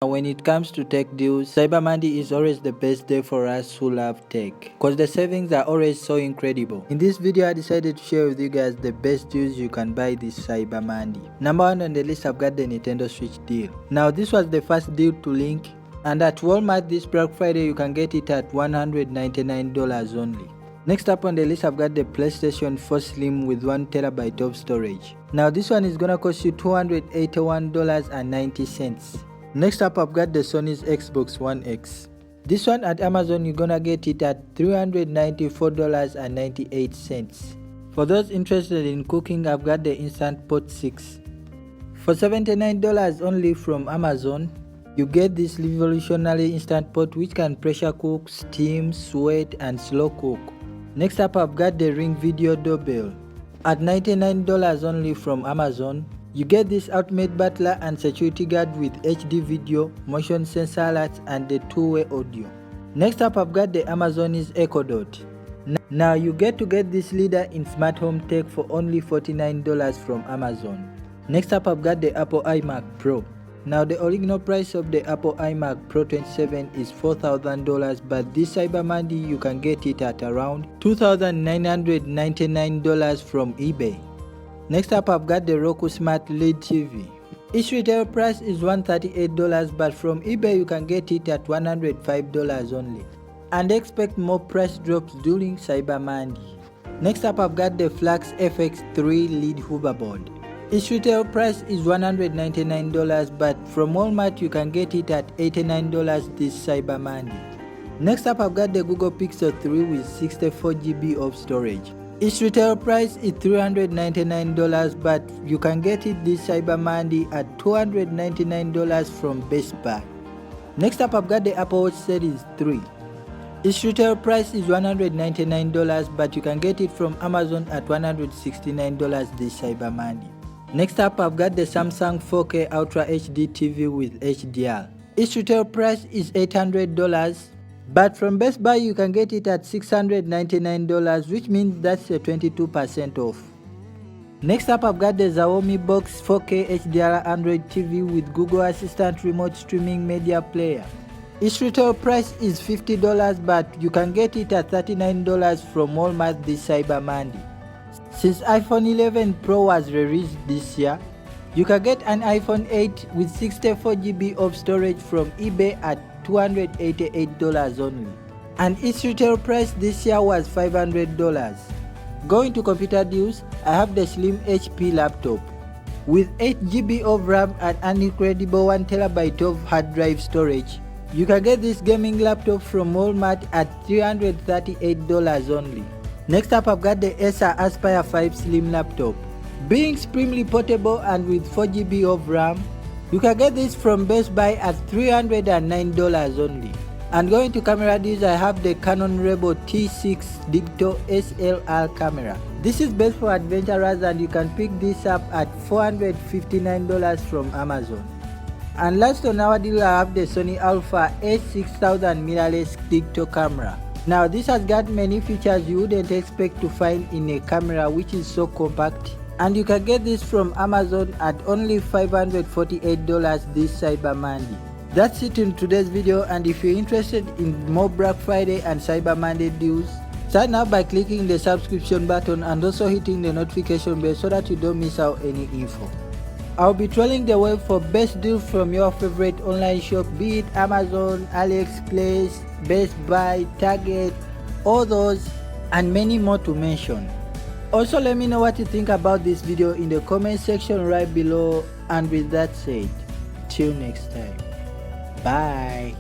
When it comes to tech deals, Cyber Monday is always the best day for us who love tech, cause the savings are always so incredible. In this video I decided to share with you guys the best deals you can buy this Cyber Monday. Number 1 on the list, I've got the Nintendo Switch deal. Now this was the first deal to link, and at Walmart this Black Friday you can get it at $199 only. Next up on the list, I've got the PlayStation 4 Slim with 1TB of storage. Now this one is gonna cost you $281.90. Next up, I've got the Sony's Xbox One X. This one at Amazon you're gonna get it at $394.98. For those interested in cooking, I've got the Instant Pot 6. For $79 only from Amazon, you get this revolutionary Instant Pot which can pressure cook, steam, sweat and slow cook. Next up, I've got the Ring Video Doorbell. At $99 only from Amazon, you get this ultimate butler and security guard with HD video, motion sensor alerts and the two-way audio. Next up, I've got the Amazon's Echo Dot. Now you get this leader in smart home tech for only $49 from Amazon. Next up, I've got the Apple iMac Pro. Now the original price of the Apple iMac Pro 27 is $4,000, but this Cyber Monday you can get it at around $2,999 from eBay. Next up, I've got the Roku Smart LED TV. Its retail price is $138, but from eBay you can get it at $105 only. And expect more price drops during Cyber Monday. Next up, I've got the Flux FX3 LED hoverboard. Its retail price is $199, but from Walmart you can get it at $89 this Cyber Monday. Next up, I've got the Google Pixel 3 with 64GB of storage. Its retail price is $399, but you can get it this Cyber Monday at $299 from Best Buy. Next up, I've got the Apple Watch Series 3. Its retail price is $199, but you can get it from Amazon at $169 this Cyber Monday. Next up, I've got the Samsung 4K Ultra HD TV with HDR. Its retail price is $800, but from Best Buy you can get it at $699, which means that's a 22% off. Next up, I've got the Xiaomi Box 4K HDR Android TV with Google Assistant remote streaming media player. Its retail price is $50, but you can get it at $39 from Walmart this Cyber Monday. Since iPhone 11 Pro was released this year, you can get an iPhone 8 with 64GB of storage from eBay at $288 only, and its retail price this year was $500. Going to computer deals, I have the Slim HP laptop with 8GB of RAM and an incredible 1TB of hard drive storage. You can get this gaming laptop from Walmart at $338 only. Next up, I've got the Acer Aspire 5 Slim laptop. Being supremely portable and with 4GB of RAM, you can get this from Best Buy at $309 only. And going to camera deals, I have the Canon Rebel T6 Digital SLR camera. This is best for adventurers and you can pick this up at $459 from Amazon. And last on our deal, I have the Sony Alpha A6000 mirrorless digital camera. Now this has got many features you wouldn't expect to find in a camera which is so compact, and you can get this from Amazon at only $548 this Cyber Monday. That's it in today's video, and if you're interested in more Black Friday and Cyber Monday deals, sign up by clicking the subscription button and also hitting the notification bell so that you don't miss out any info. I'll be trolling the web for best deals from your favorite online shop, be it Amazon, AliExpress, Best Buy, Target, all those and many more to mention. Also, let me know what you think about this video in the comment section right below, and with that said, till next time, bye.